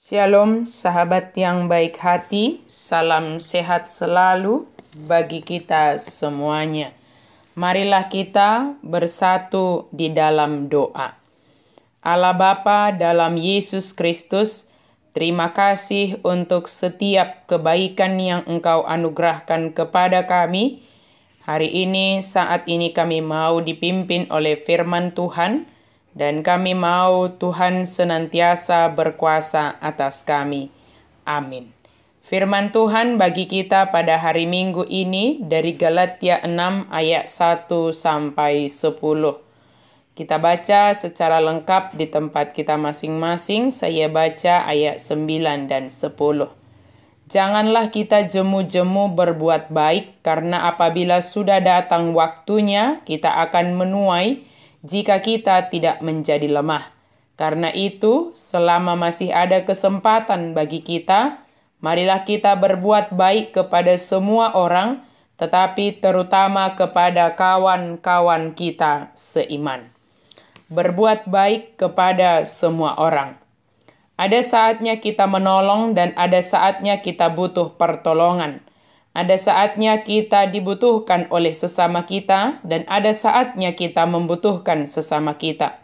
Shalom sahabat yang baik hati, salam sehat selalu bagi kita semuanya. Marilah kita bersatu di dalam doa. Allah Bapa dalam Yesus Kristus, terima kasih untuk setiap kebaikan yang Engkau anugerahkan kepada kami. Hari ini, saat ini kami mau dipimpin oleh firman Tuhan, dan kami mau Tuhan senantiasa berkuasa atas kami. Amin. Firman Tuhan bagi kita pada hari Minggu ini dari Galatia 6 ayat 1 sampai 10. Kita baca secara lengkap di tempat kita masing-masing. Saya baca ayat 9 dan 10. Janganlah kita jemu-jemu berbuat baik, karena apabila sudah datang waktunya, kita akan menuai jika kita tidak menjadi lemah. Karena itu, selama masih ada kesempatan bagi kita, marilah kita berbuat baik kepada semua orang, tetapi terutama kepada kawan-kawan kita seiman. Berbuat baik kepada semua orang. Ada saatnya kita menolong dan ada saatnya kita butuh pertolongan. Ada saatnya kita dibutuhkan oleh sesama kita dan ada saatnya kita membutuhkan sesama kita.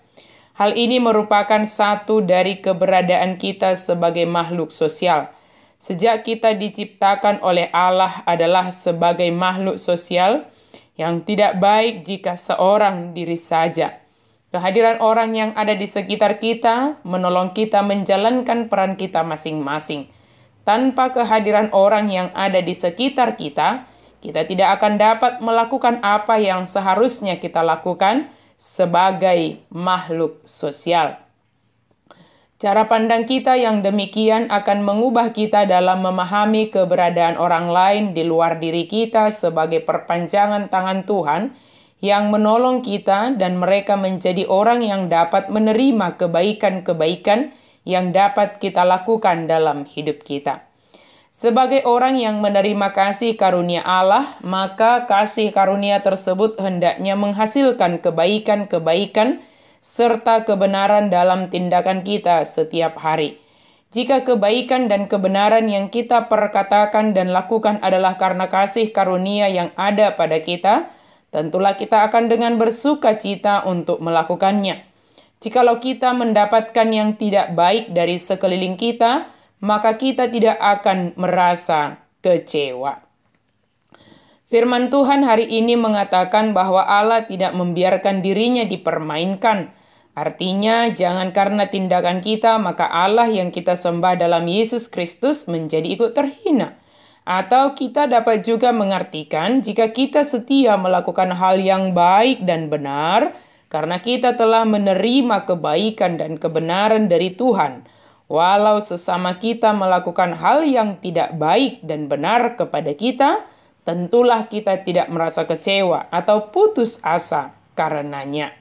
Hal ini merupakan satu dari keberadaan kita sebagai makhluk sosial. Sejak kita diciptakan oleh Allah adalah sebagai makhluk sosial yang tidak baik jika seorang diri saja. Kehadiran orang yang ada di sekitar kita menolong kita menjalankan peran kita masing-masing. Tanpa kehadiran orang yang ada di sekitar kita, kita tidak akan dapat melakukan apa yang seharusnya kita lakukan sebagai makhluk sosial. Cara pandang kita yang demikian akan mengubah kita dalam memahami keberadaan orang lain di luar diri kita sebagai perpanjangan tangan Tuhan yang menolong kita, dan mereka menjadi orang yang dapat menerima kebaikan-kebaikan yang dapat kita lakukan dalam hidup kita. Sebagai orang yang menerima kasih karunia Allah, maka kasih karunia tersebut hendaknya menghasilkan kebaikan-kebaikan serta kebenaran dalam tindakan kita setiap hari. Jika kebaikan dan kebenaran yang kita perkatakan dan lakukan adalah karena kasih karunia yang ada pada kita, tentulah kita akan dengan bersuka cita untuk melakukannya. Jikalau kita mendapatkan yang tidak baik dari sekeliling kita, maka kita tidak akan merasa kecewa. Firman Tuhan hari ini mengatakan bahwa Allah tidak membiarkan dirinya dipermainkan. Artinya, jangan karena tindakan kita, maka Allah yang kita sembah dalam Yesus Kristus menjadi ikut terhina. Atau kita dapat juga mengartikan jika kita setia melakukan hal yang baik dan benar, karena kita telah menerima kebaikan dan kebenaran dari Tuhan. Walau sesama kita melakukan hal yang tidak baik dan benar kepada kita, tentulah kita tidak merasa kecewa atau putus asa karenanya.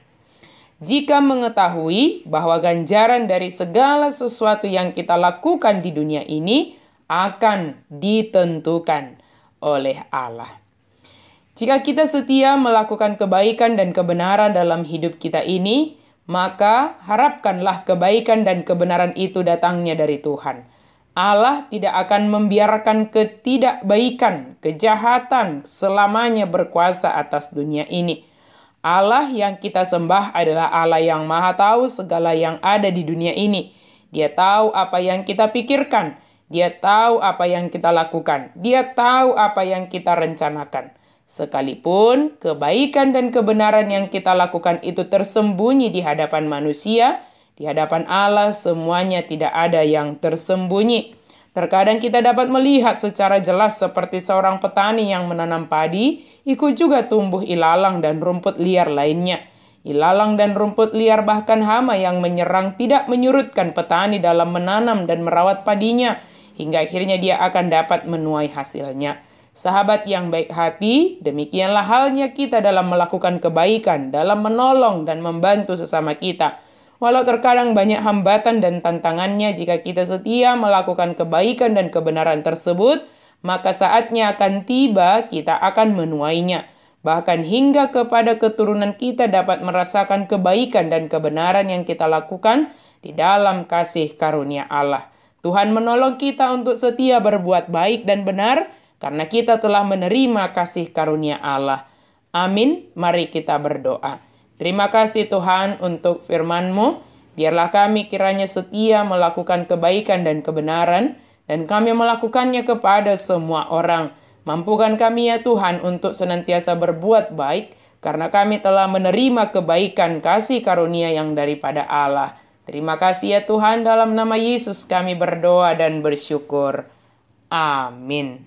Jika mengetahui bahwa ganjaran dari segala sesuatu yang kita lakukan di dunia ini akan ditentukan oleh Allah. Jika kita setia melakukan kebaikan dan kebenaran dalam hidup kita ini, maka harapkanlah kebaikan dan kebenaran itu datangnya dari Tuhan. Allah tidak akan membiarkan ketidakbaikan, kejahatan selamanya berkuasa atas dunia ini. Allah yang kita sembah adalah Allah yang Maha Tahu segala yang ada di dunia ini. Dia tahu apa yang kita pikirkan. Dia tahu apa yang kita lakukan. Dia tahu apa yang kita rencanakan. Sekalipun kebaikan dan kebenaran yang kita lakukan itu tersembunyi di hadapan manusia, di hadapan Allah semuanya tidak ada yang tersembunyi. Terkadang kita dapat melihat secara jelas seperti seorang petani yang menanam padi, ikut juga tumbuh ilalang dan rumput liar lainnya. Ilalang dan rumput liar bahkan hama yang menyerang tidak menyurutkan petani dalam menanam dan merawat padinya, hingga akhirnya dia akan dapat menuai hasilnya. Sahabat yang baik hati, demikianlah halnya kita dalam melakukan kebaikan, dalam menolong dan membantu sesama kita. Walau terkadang banyak hambatan dan tantangannya, jika kita setia melakukan kebaikan dan kebenaran tersebut, maka saatnya akan tiba kita akan menuainya. Bahkan hingga kepada keturunan kita dapat merasakan kebaikan dan kebenaran yang kita lakukan di dalam kasih karunia Allah. Tuhan menolong kita untuk setia berbuat baik dan benar, karena kita telah menerima kasih karunia Allah. Amin. Mari kita berdoa. Terima kasih Tuhan untuk firman-Mu. Biarlah kami kiranya setia melakukan kebaikan dan kebenaran, dan kami melakukannya kepada semua orang. Mampukan kami ya Tuhan untuk senantiasa berbuat baik, karena kami telah menerima kebaikan kasih karunia yang daripada Allah. Terima kasih ya Tuhan, dalam nama Yesus kami berdoa dan bersyukur. Amin.